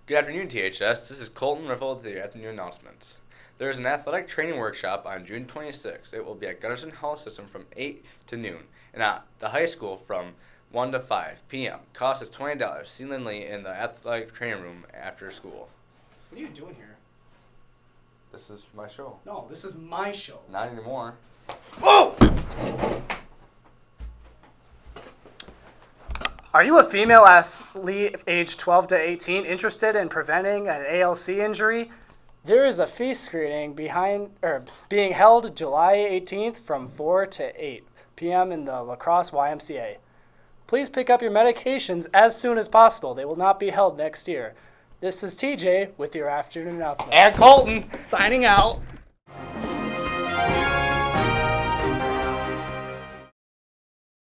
Good afternoon, THS. This is Colton Riffle with the afternoon announcements. There is an athletic training workshop on June 26th. It will be at Gunnarsson Health System from 8 to noon, and at the high school from 1 to 5 p.m. Cost is $20. See Lindley in the athletic training room after school. What are you doing here? This is my show. No, this is my show. Not anymore. Whoa! Are you a female athlete aged 12 to 18 interested in preventing an ALC injury? There is a fee screening being held July 18th from 4 to 8 p.m. in the La Crosse YMCA. Please pick up your medications as soon as possible. They will not be held next year. This is TJ with your afternoon announcements. And Colton! Signing out.